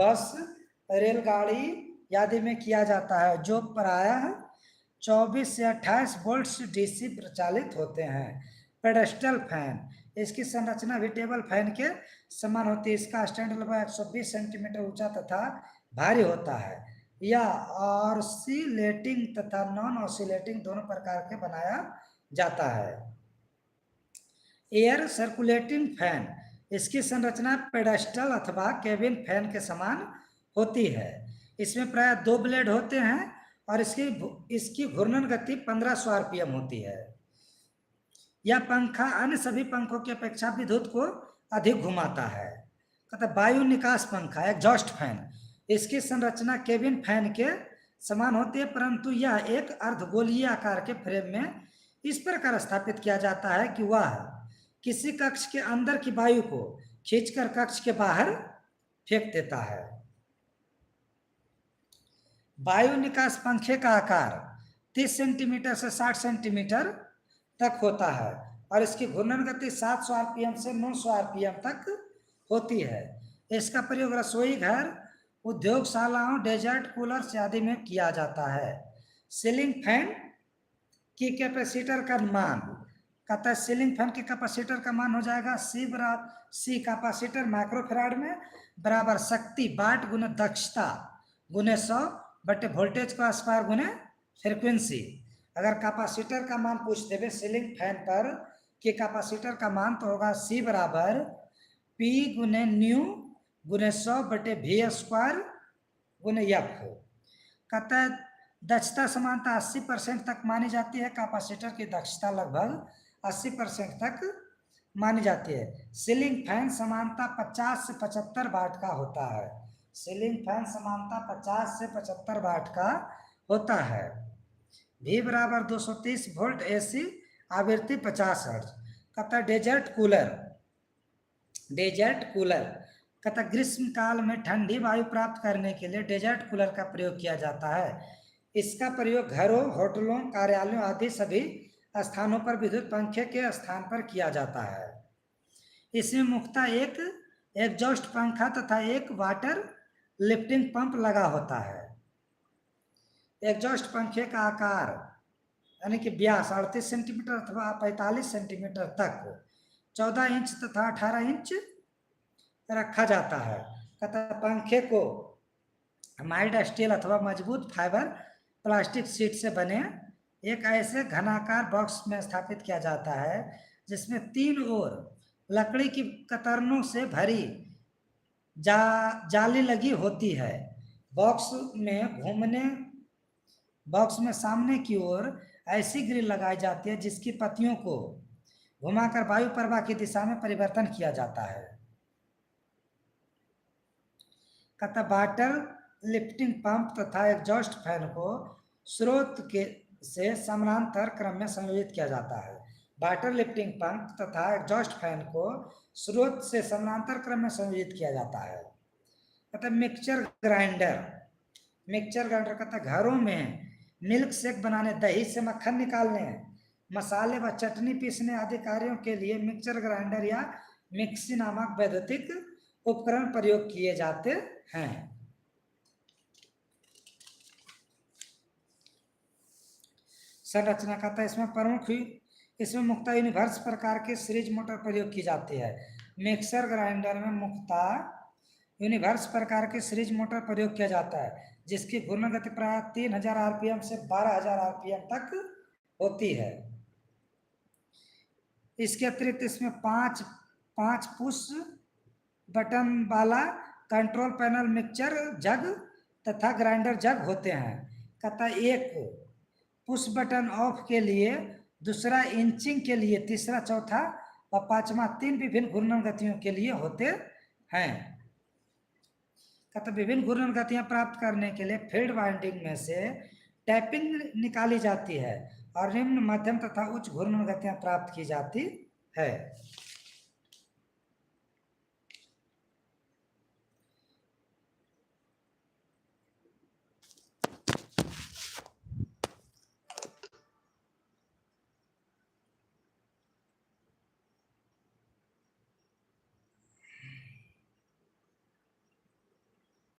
बस, रेलगाड़ी आदि में किया जाता है, जो प्रायः 24 से 28 वोल्ट्स डीसी प्रचालित होते हैं। पेडेस्टल फैन, इसकी संरचना भी टेबल फैन के समान होती है। इसका स्टैंड लगभग 120 सेंटीमीटर ऊंचा तथा भारी होता है। यह ऑसिलेटिंग तथा नॉन ऑसिलेटिंग दोनों प्रकार के बनाया जाता है। एयर सर्कुलेटिंग फैन, इसकी संरचना पेडेस्टल अथवा केबिन फैन के समान होती है। इसमें प्राय 2 ब्लेड होते हैं और इसकी घूर्णन गति 1500 आरपीएम होती है। यह पंखा अन्य सभी पंखों की अपेक्षा विद्युत को अधिक घुमाता है। मतलब वायु निकास पंखा, एग्जॉस्ट फैन, इसकी संरचना केबिन फैन के समान होती है, परंतु यह एक अर्धगोलीय आकार के फ्रेम में इस प्रकार स्थापित किया जाता है कि वह किसी कक्ष के अंदर की वायु को खींचकर कक्ष के बाहर फेंक देता है। वायु निकास पंखे का आकार 30 सेंटीमीटर से 60 सेंटीमीटर तक होता है और इसकी घूर्णन गति 700 आरपीएम से 900 आरपीएम तक होती है। इसका प्रयोग रसोई घर, उद्योगशालाओं, डेजर्ट कूलर्स आदि में किया जाता है। सीलिंग फैन की कैपेसिटर का मान, कहता है सीलिंग फैन के कैपेसिटर का मान हो जाएगा सी कैपेसिटर माइक्रोफैराड में बराबर शक्ति वाट गुने दक्षता गुने 100 बटे वोल्टेज का स्क्वायर गुने फ्रीक्वेंसी। अगर कैपेसिटर का मान पूछ देवे सीलिंग फैन पर कि कैपेसिटर का मान तो होगा सी बराबर पी गुने न्यू गुने 100 बटे वी स्क्वायर गुने एफ। कहता है दक्षता समानता 80% तक मानी जाती है। कैपेसिटर की दक्षता लगभग 80% तक मानी जाती है। सीलिंग फैन समानता 50 से 75 वाट का होता है। सीलिंग फैन समानता 50 से 75 वाट का होता है। V बराबर 230 वोल्ट एसी, आवृत्ति 50 हर्ट्ज। कहता है डेजर्ट कूलर, डेजर्ट कूलर कहता ग्रीष्म काल में ठंडी वायु प्राप्त करने के लिए डेजर्ट कूलर का प्रयोग किया जाता है। इसका प्रयोग घरों, होटलों, कार्यालयों आदि सभी स्थानों पर विद्युत पंखे के स्थान पर किया जाता है। इसमें मुख्यतः एक एग्जॉस्ट पंखा तथा एक वाटर लिफ्टिंग पंप लगा होता है। एग्जॉस्ट पंखे का आकार यानी कि व्यास 38 सेंटीमीटर अथवा 45 सेंटीमीटर तक 14 इंच तथा 18 इंच रखा जाता है। कहता पंखे को माइल्ड स्टील अथवा मजबूत फाइबर प्लास्टिक शीट से बने एक ऐसे घनाकार बॉक्स में स्थापित किया जाता है जिसमें 3 ओर लकड़ी की कतरनों से भरी जाली लगी होती है। बॉक्स में सामने की ओर ऐसी ग्रिल लगाई जाती है जिसकी पत्तियों को घुमाकर वायु प्रवाह की दिशा में परिवर्तन किया जाता है। कहता वाटर लिफ्टिंग पंप तथा एग्जॉस्ट फैन को स्रोत से समानांतर क्रम में संयोजित किया जाता है। वाटर लिफ्टिंग पंप तथा एग्जॉस्ट फैन को स्रोत से समानांतर क्रम में संयोजित किया जाता है। कहता मिक्सचर ग्राइंडर, कहता घरों में मिल्क शेक बनाने, दही से मक्खन निकालने, मसाले व चटनी पीसने आदि कार्यों के लिए मिक्सचर ग्राइंडर या मिक्सी नामक वैद्युतिक उपकरण प्रयोग किए जाते हैं। संरचना कहता है इसमें मुख्यतः यूनिवर्स प्रकार के सीरीज मोटर प्रयोग की जाती है। मिक्सर ग्राइंडर में मुख्यतः यूनिवर्स प्रकार के सीरीज मोटर प्रयोग किया जाता है जिसकी घूर्णन गति प्राय 3000 आरपीएम से 12000 आरपीएम तक होती है। इसके अतिरिक्त इसमें पांच पुश बटन वाला कंट्रोल पैनल, मिक्सचर जग तथा ग्राइंडर जग होते हैं। कहता एक पुश बटन ऑफ के लिए, दूसरा इंचिंग के लिए, तीसरा, चौथा व पांचवा 3 विभिन्न घूर्णन गतियों के लिए होते हैं। कहता विभिन्न घूर्णन गतियां प्राप्त करने के लिए फील्ड वाइंडिंग में से टैपिंग निकाली जाती है और निम्न, मध्यम तथा उच्च घूर्णन गतियां प्राप्त की जाती है।